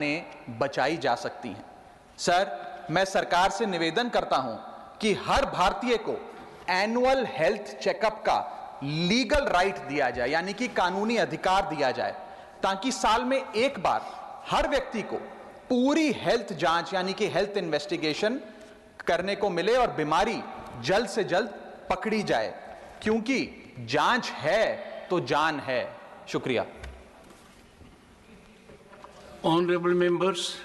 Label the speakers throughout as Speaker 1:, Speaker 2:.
Speaker 1: ने बचाई जा सकती हैं। सर, मैं सरकार से निवेदन करता हूं कि हर भारतीय को एनुअल हेल्थ चेकअप का लीगल राइट दिया जाए, यानी कि कानूनी अधिकार दिया जाए, ताकि साल में एक बार हर व्यक्ति को पूरी हेल्थ जांच यानी कि हेल्थ इन्वेस्टिगेशन करने को मिले और बीमारी जल्द से जल्द पकड़ी जाए, क्योंकि जांच है तो जान है। शुक्रिया।
Speaker 2: Honorable members,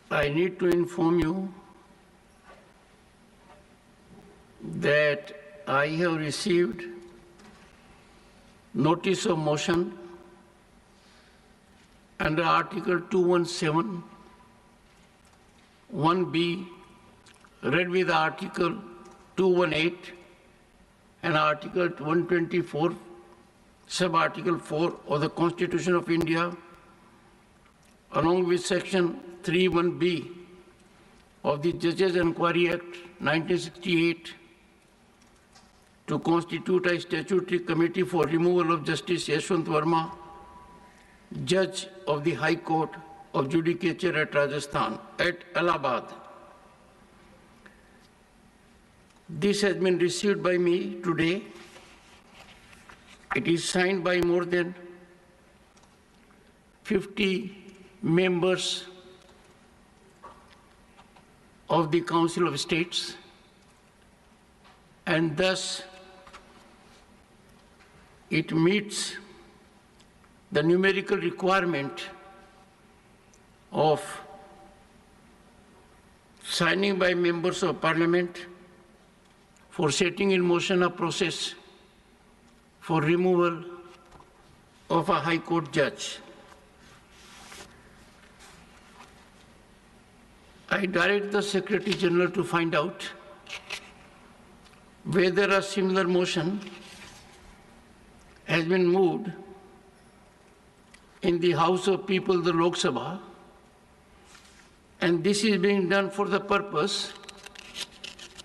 Speaker 2: I need to inform you that I have received notice of motion under Article 217, 1B, read with Article 218 and Article 124, sub-Article 4 of the Constitution of India, along with Section 31B of the Judges Enquiry Act 1968, to constitute a statutory committee for removal of Justice Yashwant Verma, Judge of the High Court of Judicature at Rajasthan, at Allahabad. This has been received by me today. It is signed by more than 50 members of the Council of States, and thus it meets the numerical requirement of signing by members of Parliament for setting in motion a process for removal of a High Court judge. I direct the Secretary General to find out whether a similar motion has been moved in the House of People, the Lok Sabha, and this is being done for the purpose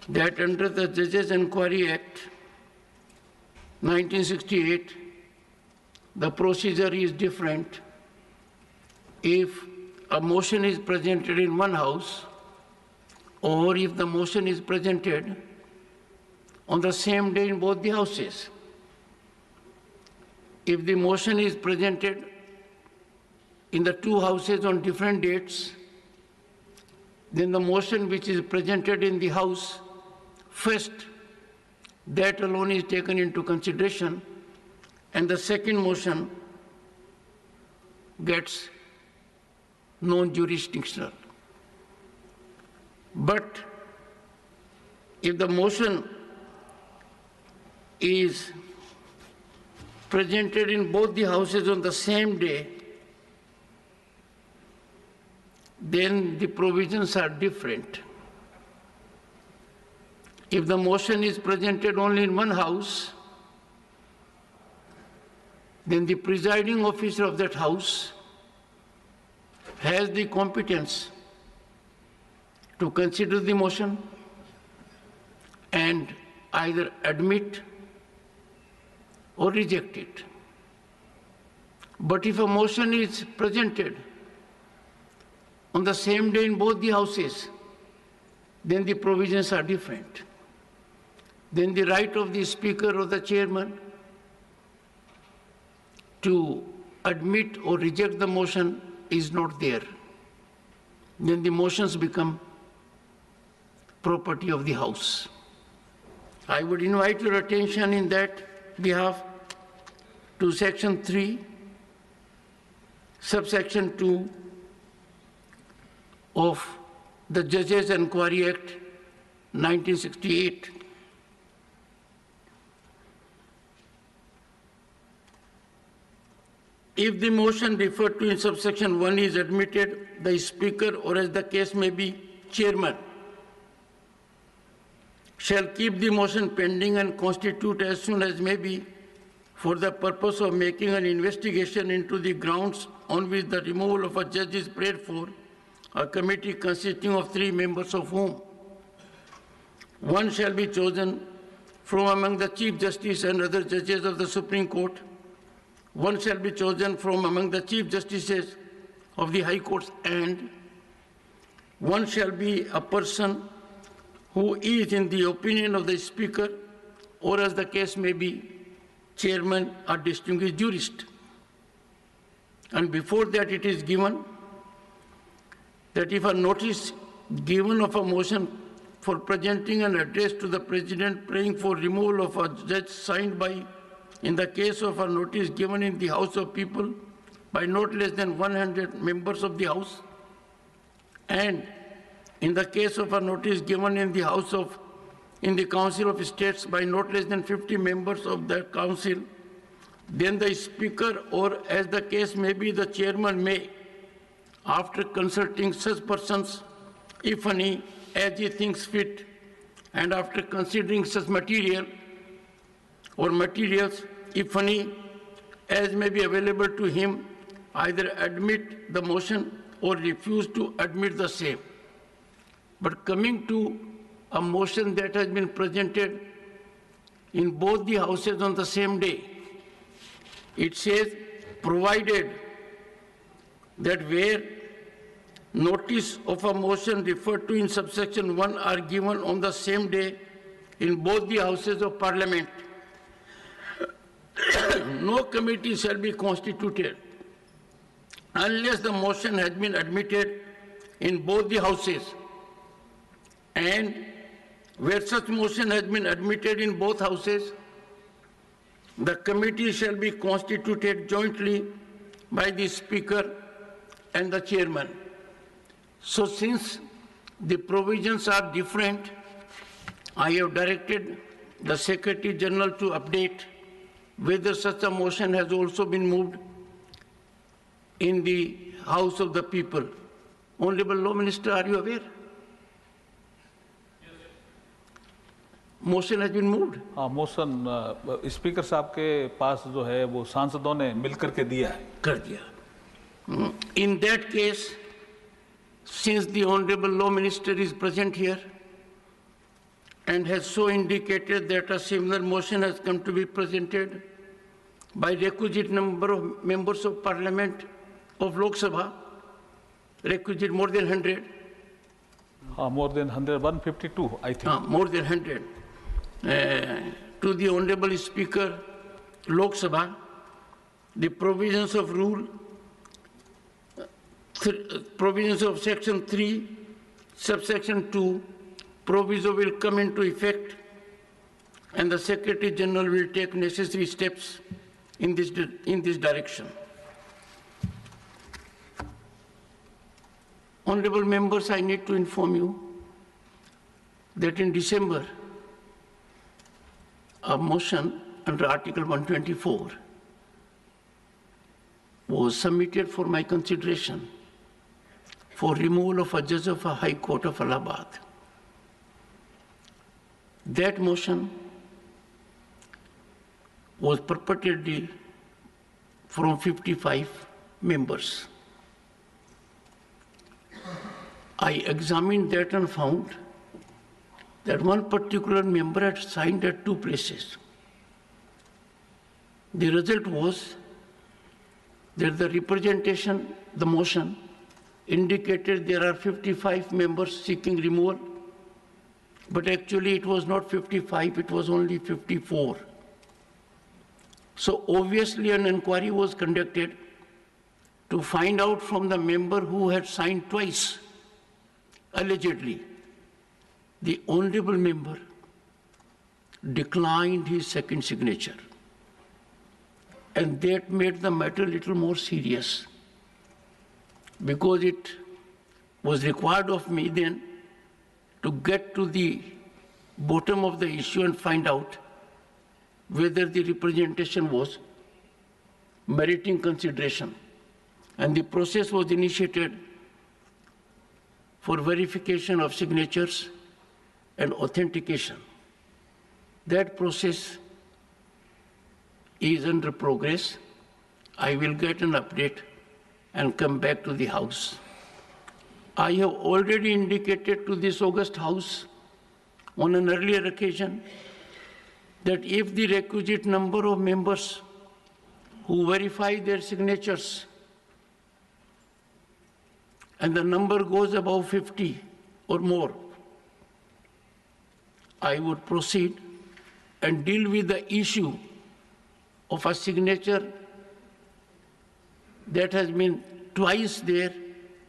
Speaker 2: that under the Judges Enquiry Act 1968, the procedure is different if a motion is presented in one house or if the motion is presented on the same day in both the houses. If the motion is presented in the two houses on different dates, then the motion which is presented in the house first, that alone is taken into consideration, and the second motion gets non-jurisdictional. But if the motion is presented in both the houses on the same day, then the provisions are different. If the motion is presented only in one house, then the presiding officer of that house has the competence to consider the motion and either admit or reject it. But if a motion is presented on the same day in both the houses, then the provisions are different. Then the right of the Speaker or the Chairman to admit or reject the motion is not there. Then the motions become property of the House. I would invite your attention in that behalf to Section 3, subsection 2 of the Judges Enquiry Act 1968. If the motion referred to in subsection 1 is admitted, the Speaker, or as the case may be, Chairman, shall keep the motion pending and constitute as soon as may be for the purpose of making an investigation into the grounds on which the removal of a judge is prayed for, a committee consisting of 3 members of whom one shall be chosen from among the Chief Justice and other judges of the Supreme Court. One shall be chosen from among the Chief Justices of the High Courts, and one shall be a person who is, in the opinion of the Speaker, or as the case may be, chairman or distinguished jurist. And before that it is given that if a notice given of a motion for presenting an address to the President praying for removal of a judge signed by, in the case of a notice given in the House of People by not less than 100 members of the House, and in the case of a notice given in the Council of States by not less than 50 members of the Council, then the Speaker, or as the case may be, the Chairman may, after consulting such persons, if any, as he thinks fit, and after considering such material or materials, if any, as may be available to him, either admit the motion or refuse to admit the same. But coming to a motion that has been presented in both the houses on the same day, it says, provided that where notice of a motion referred to in subsection 1 are given on the same day in both the houses of Parliament, no committee shall be constituted unless the motion has been admitted in both the houses, and where such motion has been admitted in both houses, the committee shall be constituted jointly by the Speaker and the Chairman. So since the provisions are different, I have directed the Secretary General to update whether such a motion has also been moved in the House of the People. Honorable Law Minister, are you aware? Motion has been moved.
Speaker 3: हाँ, motion speaker साहब के पास जो है वो सांसदों ने मिलकर के दिया है.
Speaker 2: कर दिया. In that case, since the Honorable Law Minister is present here and has so indicated that a similar motion has come to be presented by requisite number of members of Parliament of Lok Sabha, requisite more than 100.
Speaker 3: More than 100, 152, I think.
Speaker 2: More than 100. To the Honorable Speaker, Lok Sabha, the provisions of provisions of Section 3, subsection 2, proviso will come into effect, and the Secretary General will take necessary steps in this direction. Honorable members, I need to inform you that in December, a motion under Article 124 was submitted for my consideration for removal of a judge of a High Court of Allahabad. That motion was purportedly from 55 members. I examined that and found that one particular member had signed at 2 places. The result was that the representation, the motion, indicated there are 55 members seeking removal, but actually it was not 55, it was only 54. So obviously an inquiry was conducted to find out from the member who had signed twice, allegedly. The honorable member declined his second signature, and that made the matter a little more serious, because it was required of me then to get to the bottom of the issue and find out whether the representation was meriting consideration. And the process was initiated for verification of signatures and authentication. That process is under progress. I will get an update and come back to the House. I have already indicated to this august House on an earlier occasion that if the requisite number of members who verify their signatures and the number goes above 50 or more, I would proceed and deal with the issue of a signature that has been twice there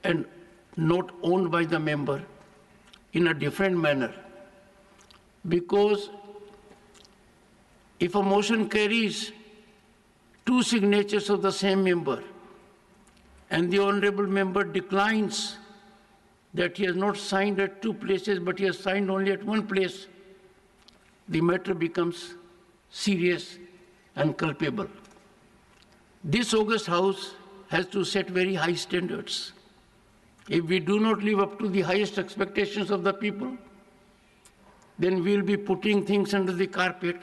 Speaker 2: and not owned by the member in a different manner. Because if a motion carries two signatures of the same member and the honorable member declines that he has not signed at two places but he has signed only at one place, the matter becomes serious and culpable. This august House has to set very high standards. If we do not live up to the highest expectations of the people, then we will be putting things under the carpet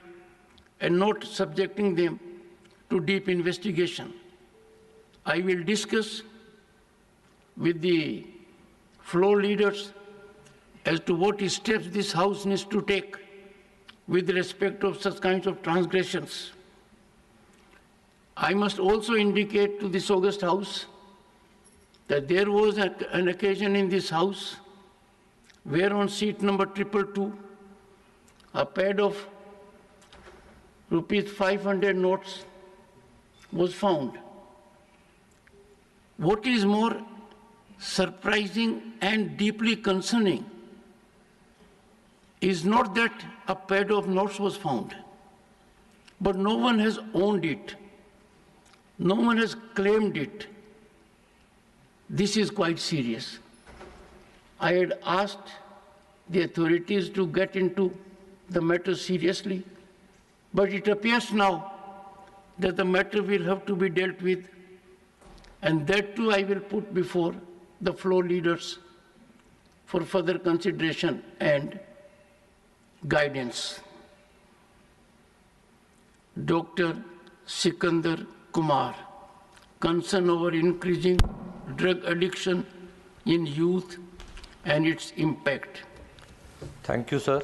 Speaker 2: and not subjecting them to deep investigation. I will discuss with the floor leaders as to what steps this House needs to take with respect of such kinds of transgressions. I must also indicate to this august House that there was an occasion in this House where on seat number 222, a pad of ₹500 notes was found. What is more surprising and deeply concerning is not that a pad of notes was found, but no one has owned it. No one has claimed it. This is quite serious. I had asked the authorities to get into the matter seriously, but it appears now that the matter will have to be dealt with, and that too I will put before the floor leaders for further consideration and guidance. Dr. Sikandar Kumar, concern over increasing drug addiction in youth and its impact.
Speaker 4: Thank you, sir,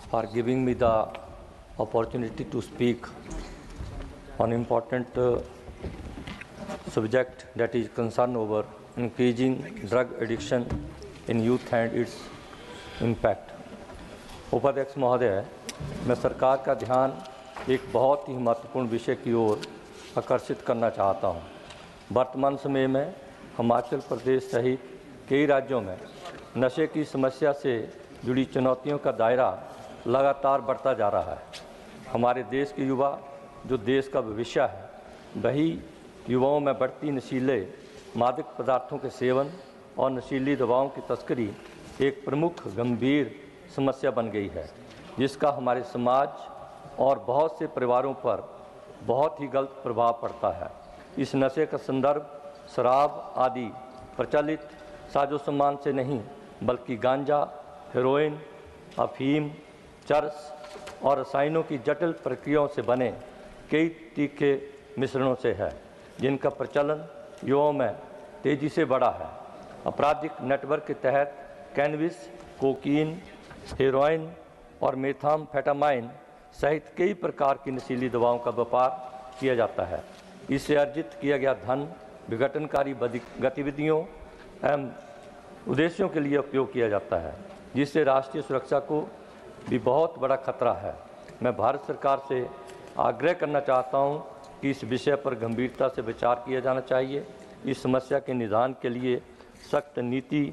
Speaker 4: for giving me the opportunity to speak on important subject, that is concern over increasing drug addiction in youth and its impact. उपाध्यक्ष महोदय, मैं सरकार का ध्यान एक बहुत ही महत्वपूर्ण विषय की ओर आकर्षित करना चाहता हूं। वर्तमान समय में हिमाचल प्रदेश सहित कई राज्यों में नशे की समस्या से जुड़ी चुनौतियों का दायरा लगातार बढ़ता जा रहा है। हमारे देश के युवा जो देश का भविष्य है, वही युवाओं में बढ़ती नशीले मादक पदार्थों के सेवन और नशीली दवाओं की तस्करी एक प्रमुख गंभीर समस्या बन गई है, जिसका हमारे समाज और बहुत से परिवारों पर बहुत ही गलत प्रभाव पड़ता है। इस नशे का संदर्भ शराब आदि प्रचलित साजो सामान से नहीं, बल्कि गांजा, हेरोइन, अफीम, चरस और रसायनों की जटिल प्रक्रियाओं से बने कई तीखे मिश्रणों से है, जिनका प्रचलन युवाओं में तेज़ी से बढ़ा है। आपराधिक नेटवर्क के तहत कैनबिस, कोकीन, हेरोइन और मेथाम्फेटामाइन सहित कई प्रकार की नशीली दवाओं का व्यापार किया जाता है। इससे अर्जित किया गया धन विघटनकारी गतिविधियों एवं उद्देश्यों के लिए उपयोग किया जाता है, जिससे राष्ट्रीय सुरक्षा को भी बहुत बड़ा खतरा है। मैं भारत सरकार से आग्रह करना चाहता हूं कि इस विषय पर गंभीरता से विचार किया जाना चाहिए। इस समस्या के निदान के लिए सख्त नीति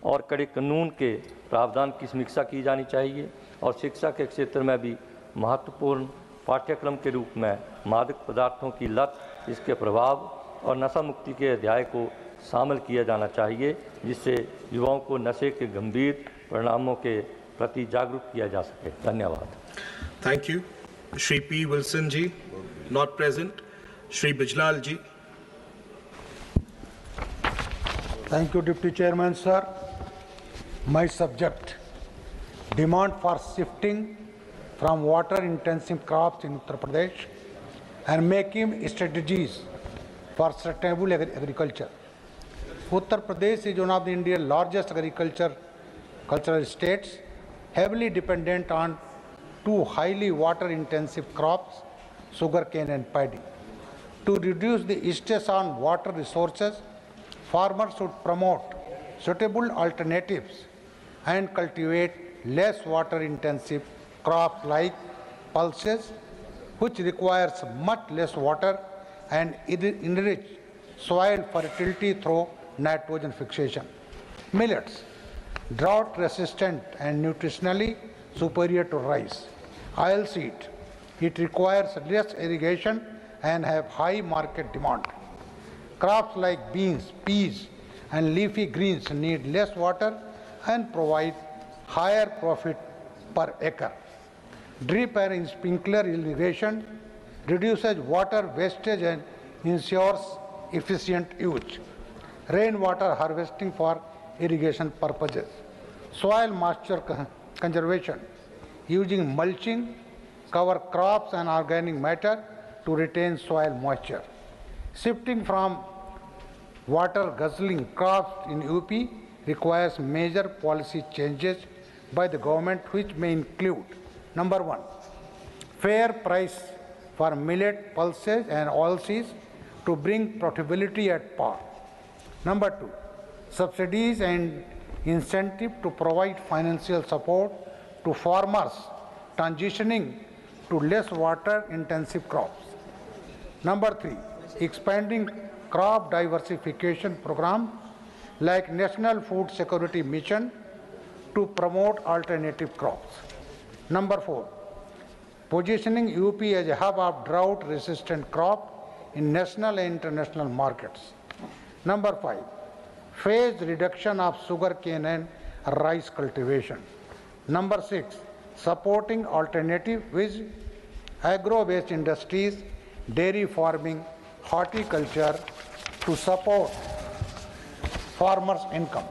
Speaker 4: और कड़े कानून के प्रावधान की समीक्षा की जानी चाहिए और शिक्षा के क्षेत्र में भी महत्वपूर्ण पाठ्यक्रम के रूप में मादक पदार्थों की लत, इसके प्रभाव और नशा मुक्ति के अध्याय को शामिल किया जाना चाहिए, जिससे युवाओं को नशे के गंभीर परिणामों के प्रति जागरूक किया जा सके। धन्यवाद।
Speaker 5: Thank you. Shri P Wilson ji, not present. Shri Bijlal ji.
Speaker 6: Thank you, Deputy Chairman, sir. My subject, demand for shifting from water-intensive crops in Uttar Pradesh and making strategies for sustainable agriculture. Uttar Pradesh is one of the India's largest cultural states, heavily dependent on two highly water-intensive crops, sugarcane and paddy. To reduce the stress on water resources, farmers should promote suitable alternatives and cultivate less water-intensive crops like pulses, which requires much less water and enrich soil fertility through nitrogen fixation. Millets, drought resistant and nutritionally superior to rice. Oilseed, it requires less irrigation and have high market demand. Crops like beans, peas and leafy greens need less water and provide higher profit per acre. Drip and sprinkler irrigation reduces water wastage and ensures efficient use. Rainwater harvesting for irrigation purposes. Soil moisture conservation using mulching, cover crops and organic matter to retain soil moisture. Shifting from water guzzling crops in UP requires major policy changes by the government, which may include: number one, fair price for millet, pulses and oilseeds to bring profitability at par. Number two, subsidies and incentive to provide financial support to farmers transitioning to less water intensive crops. Number three, expanding crop diversification program like National Food Security Mission to promote alternative crops. Number four, positioning UP as a hub of drought resistant crop in national and international markets. Number five, phased reduction of sugarcane and rice cultivation. Number six, supporting alternative with agro-based industries, dairy farming, horticulture to support farmers' income.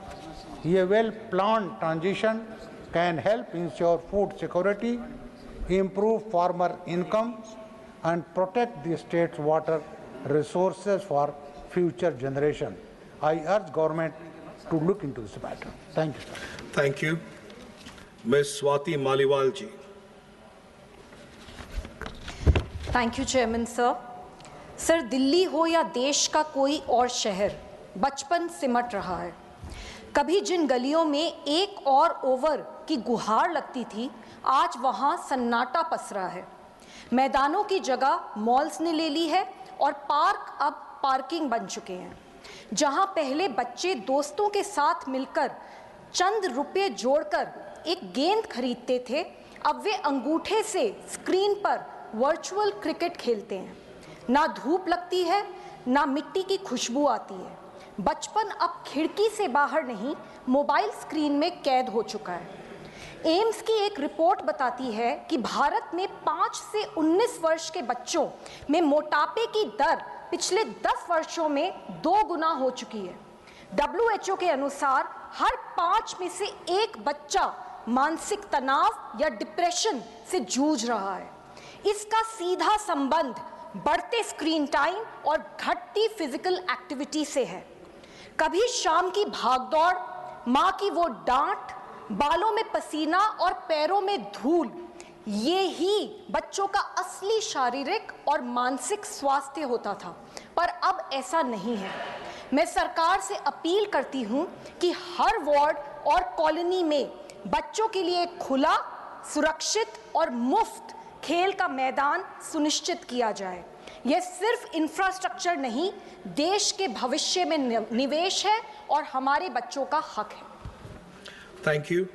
Speaker 6: A well-planned transition can help ensure food security, improve farmer income, and protect the state's water resources for future generation. I urge government to look into this matter. Thank you, sir.
Speaker 5: Thank you. Ms. Swati Maliwal ji.
Speaker 7: Thank you chairman sir. Sir, Delhi हो या देश का कोई और शहर, बचपन सिमट रहा है। कभी जिन गलियों में एक और ओवर की गुहार लगती थी, आज वहां सन्नाटा पसरा है। मैदानों की जगह मॉल्स ने ले ली है और पार्क अब पार्किंग बन चुके हैं। जहां पहले बच्चे दोस्तों के साथ मिलकर चंद रुपए जोड़कर एक गेंद खरीदते थे, अब वे अंगूठे से स्क्रीन पर वर्चुअल क्रिकेट खेलते हैं। ना धूप लगती है, ना मिट्टी की खुशबू आती है। बचपन अब खिड़की से बाहर नहीं, मोबाइल स्क्रीन में कैद हो चुका है। एम्स की एक रिपोर्ट बताती है कि भारत में 5 से 19 वर्ष के बच्चों में मोटापे की दर पिछले 10 वर्षों में 2 गुना हो चुकी है। WHO के अनुसार हर 5 में से 1 बच्चा मानसिक तनाव या डिप्रेशन से जूझ रहा है। इसका सीधा संबंध बढ़ते स्क्रीन टाइम और घटती फिजिकल एक्टिविटी से है। कभी शाम की भागदौड़, माँ की वो डांट, बालों में पसीना और पैरों में धूल, ये ही बच्चों का असली शारीरिक और मानसिक स्वास्थ्य होता था, पर अब ऐसा नहीं है। मैं सरकार से अपील करती हूँ कि हर वार्ड और कॉलोनी में बच्चों के लिए खुला, सुरक्षित और मुफ्त खेल का मैदान सुनिश्चित किया जाए। यह सिर्फ इंफ्रास्ट्रक्चर नहीं, देश के भविष्य में निवेश है और हमारे बच्चों का हक है।
Speaker 5: Thank you.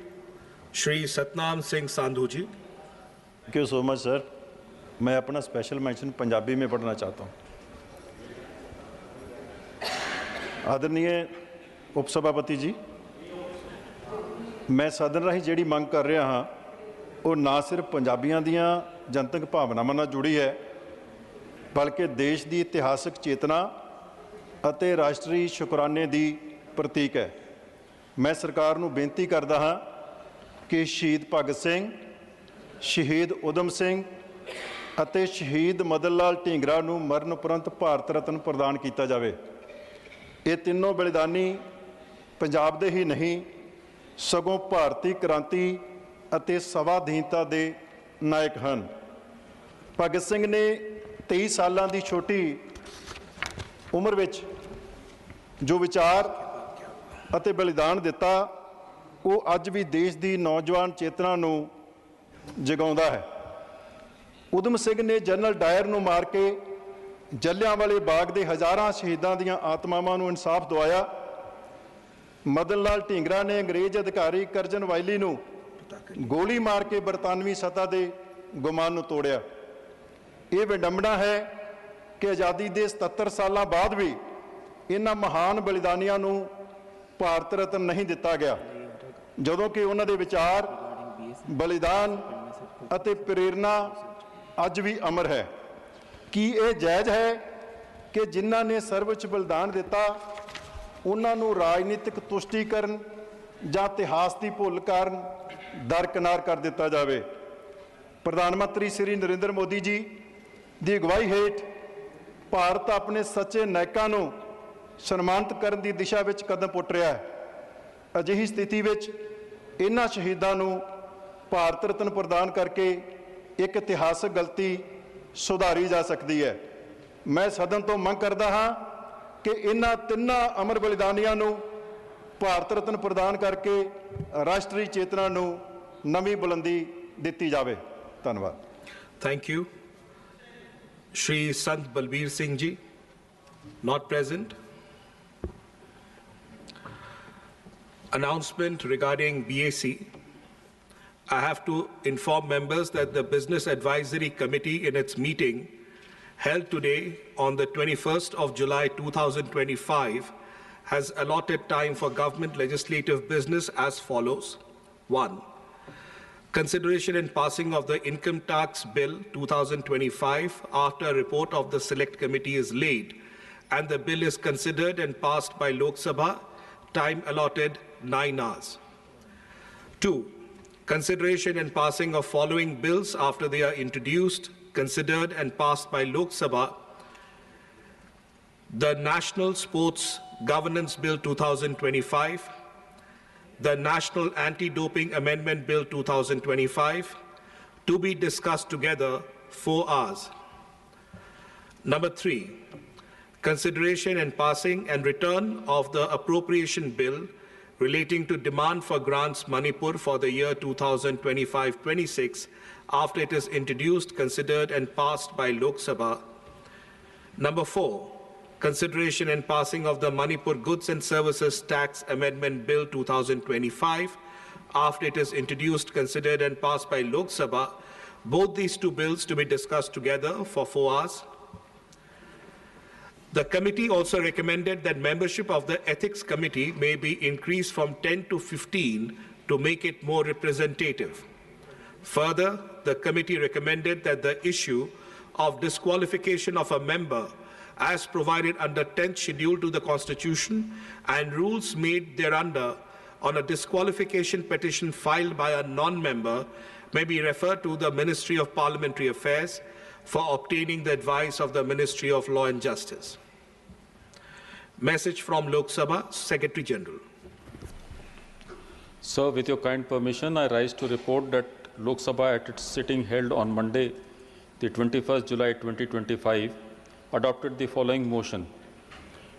Speaker 5: Shri Satnam Singh Sandhu ji.
Speaker 8: Thank you so much sir. मैं अपना स्पेशल मेंशन पंजाबी में पढ़ना चाहता हूँ। आदरणीय उपसभापति जी, मैं सदन राਹੀਂ ਜਿਹੜੀ ਮੰਗ ਕਰ ਰਿਹਾ ਹਾਂ ਉਹ ਨਾ ਸਿਰਫ ਪੰਜਾਬੀਆਂ ਦੀਆਂ ਜਨਤਕ ਭਾਵਨਾਵਾਂ ਨਾਲ ਜੁੜੀ ਹੈ, ਬਲਕਿ ਦੇਸ਼ ਦੀ ਇਤਿਹਾਸਕ ਚੇਤਨਾ ਅਤੇ ਰਾਸ਼ਟਰੀ ਸ਼ੁਕਰਾਨੇ ਦੀ ਪ੍ਰਤੀਕ ਹੈ। ਮੈਂ ਸਰਕਾਰ ਨੂੰ ਬੇਨਤੀ ਕਰਦਾ ਹਾਂ ਕਿ ਸ਼ਹੀਦ ਭਗਤ ਸਿੰਘ, ਸ਼ਹੀਦ ਊਧਮ ਸਿੰਘ ਅਤੇ ਸ਼ਹੀਦ ਮਦਨ ਲਾਲ ਢੀਂਗਰਾ ਨੂੰ ਮਰਨ ਉਪਰੰਤ ਭਾਰਤ ਰਤਨ ਪ੍ਰਦਾਨ ਕੀਤਾ ਜਾਵੇ। ਇਹ ਤਿੰਨੋਂ ਬਲੀਦਾਨੀ ਪੰਜਾਬ ਦੇ ਹੀ ਨਹੀਂ, ਸਗੋਂ ਭਾਰਤੀ ਕ੍ਰਾਂਤੀ ਅਤੇ ਸੰਵਿਧਾਨਤਾ ਦੇ ਨਾਇਕ ਹਨ। ਭਗਤ ਸਿੰਘ ਨੇ 23 ਸਾਲਾਂ ਦੀ ਛੋਟੀ ਉਮਰ ਵਿੱਚ ਜੋ ਵਿਚਾਰ ਅਤੇ ਬਲੀਦਾਨ ਦਿੱਤਾ, ਉਹ ਅੱਜ ਵੀ ਦੇਸ਼ ਦੀ ਨੌਜਵਾਨ ਚੇਤਨਾ ਨੂੰ ਜਗਾਉਂਦਾ ਹੈ। ਉਦਮ ਸਿੰਘ ਨੇ ਜਨਰਲ ਡਾਇਰ ਨੂੰ ਮਾਰ ਕੇ ਜਲਿਆਂਵਾਲੇ ਬਾਗ ਦੇ ਹਜ਼ਾਰਾਂ ਸ਼ਹੀਦਾਂ ਦੀਆਂ ਆਤਮਾਵਾਂ ਨੂੰ ਇਨਸਾਫ ਦਿਵਾਇਆ। ਮਦਨ ਲਾਲ ਢੀਂਗਰਾ ਨੇ ਅੰਗਰੇਜ਼ ਅਧਿਕਾਰੀ ਕਰਜਨ ਵਾਇਲੀ ਨੂੰ ਗੋਲੀ ਮਾਰ ਕੇ ਬਰਤਾਨਵੀ ਸੱਤਾ ਦੇ ਗੁਮਾਨ ਨੂੰ ਤੋੜਿਆ। ਇਹ ਵਿਡੰਬਣਾ ਹੈ ਕਿ ਆਜ਼ਾਦੀ ਦੇ 77 ਸਾਲਾਂ ਬਾਅਦ ਵੀ ਇਹਨਾਂ ਮਹਾਨ ਬਲੀਦਾਨੀਆਂ ਨੂੰ ਭਾਰਤ ਰਤਨ ਨਹੀਂ ਦਿੱਤਾ ਗਿਆ, ਜਦੋਂ ਕਿ ਉਹਨਾਂ ਦੇ ਵਿਚਾਰ, ਬਲੀਦਾਨ ਅਤੇ ਪ੍ਰੇਰਨਾ ਅੱਜ ਵੀ ਅਮਰ ਹੈ। ਕੀ ਇਹ ਜਾਇਜ਼ ਹੈ ਕਿ ਜਿਨ੍ਹਾਂ ਨੇ ਸਰਵਉੱਚ ਬਲੀਦਾਨ ਦਿੱਤਾ ਉਹਨਾਂ ਨੂੰ ਰਾਜਨੀਤਿਕ ਤੁਸ਼ਟੀਕਰਨ ਜਾਂ ਇਤਿਹਾਸ ਦੀ ਭੁੱਲ ਕਾਰਨ ਦਰਕਿਨਾਰ ਕਰ ਦਿੱਤਾ ਜਾਵੇ? ਪ੍ਰਧਾਨ ਮੰਤਰੀ ਸ਼੍ਰੀ ਨਰਿੰਦਰ ਮੋਦੀ ਜੀ ਦੀ ਅਗਵਾਈ ਹੇਠ ਭਾਰਤ ਆਪਣੇ ਸੱਚੇ ਨਾਇਕਾਂ ਨੂੰ ਸਨਮਾਨਿਤ ਕਰਨ ਦੀ ਦਿਸ਼ਾ ਵਿੱਚ ਕਦਮ ਪੁੱਟ ਰਿਹਾ ਹੈ। ਅਜਿਹੀ ਸਥਿਤੀ ਵਿੱਚ ਇਹਨਾਂ ਸ਼ਹੀਦਾਂ ਨੂੰ ਭਾਰਤ ਰਤਨ ਪ੍ਰਦਾਨ ਕਰਕੇ ਇੱਕ ਇਤਿਹਾਸਕ ਗਲਤੀ ਸੁਧਾਰੀ ਜਾ ਸਕਦੀ ਹੈ। ਮੈਂ ਸਦਨ ਤੋਂ ਮੰਗ ਕਰਦਾ ਹਾਂ ਕਿ ਇਹਨਾਂ ਤਿੰਨਾਂ ਅਮਰ ਬਲੀਦਾਨੀਆਂ ਨੂੰ ਭਾਰਤ ਰਤਨ ਪ੍ਰਦਾਨ ਕਰਕੇ ਰਾਸ਼ਟਰੀ ਚੇਤਨਾ ਨੂੰ ਨਵੀਂ ਬੁਲੰਦੀ ਦਿੱਤੀ ਜਾਵੇ। ਧੰਨਵਾਦ।
Speaker 5: Thank you. Shri Sant Balbir Singh ji, not present. Announcement regarding BAC. I have to inform members that the Business Advisory Committee in its meeting held today on the 21st of July 2025 has allotted time for government legislative business as follows. 1. Consideration and passing of the Income Tax Bill 2025 after a report of the Select Committee is laid and the bill is considered and passed by Lok Sabha, time allotted 9 hours. 2. Consideration and passing of following bills after they are introduced, considered and passed by Lok Sabha: the National Sports Governance Bill 2025, the National Anti-Doping Amendment Bill 2025, to be discussed together 4 hours. Number 3, consideration and passing and return of the appropriation bill relating to demand for grants Manipur for the year 2025-26 after it is introduced, considered and passed by Lok Sabha. Number 4, consideration and passing of the Manipur Goods and Services Tax Amendment Bill 2025 after it is introduced, considered and passed by Lok Sabha. Both these two bills to be discussed together for 4 hours. The committee also recommended that membership of the Ethics Committee may be increased from 10 to 15 to make it more representative. Further, the committee recommended that the issue of disqualification of a member as provided under 10th schedule to the Constitution and rules made thereunder on a disqualification petition filed by a non-member may be referred to the Ministry of Parliamentary Affairs for obtaining the advice of the Ministry of Law and Justice. Message from Lok Sabha, Secretary General.
Speaker 9: Sir, with your kind permission, I rise to report that Lok Sabha at its sitting held on Monday, the 21st July 2025, adopted the following motion: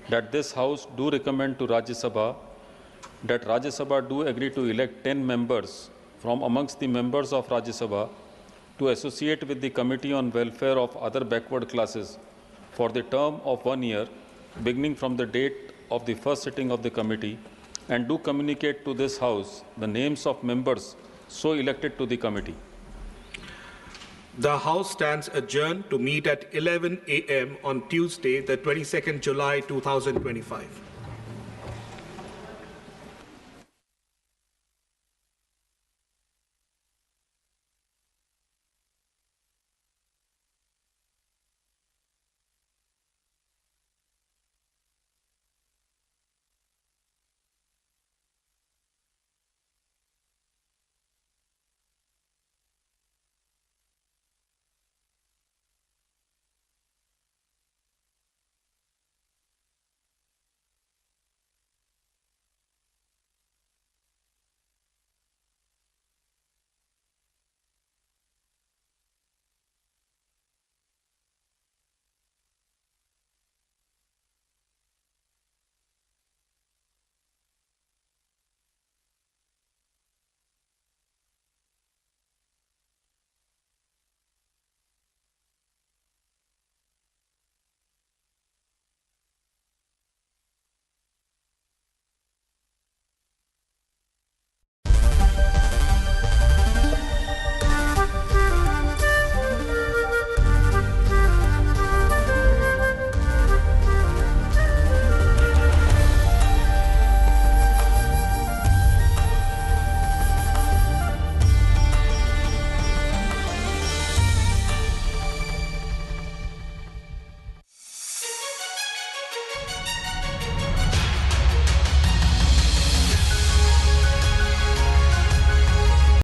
Speaker 9: that this House do recommend to Rajya Sabha that Rajya Sabha do agree to elect 10 members from amongst the members of Rajya Sabha to associate with the Committee on Welfare of Other Backward Classes for the term of 1 year, beginning from the date of the first sitting of the committee, and do communicate to this House the names of members so elected to the committee.
Speaker 5: The House stands adjourned to meet at 11 a.m. on Tuesday, the 22nd July 2025.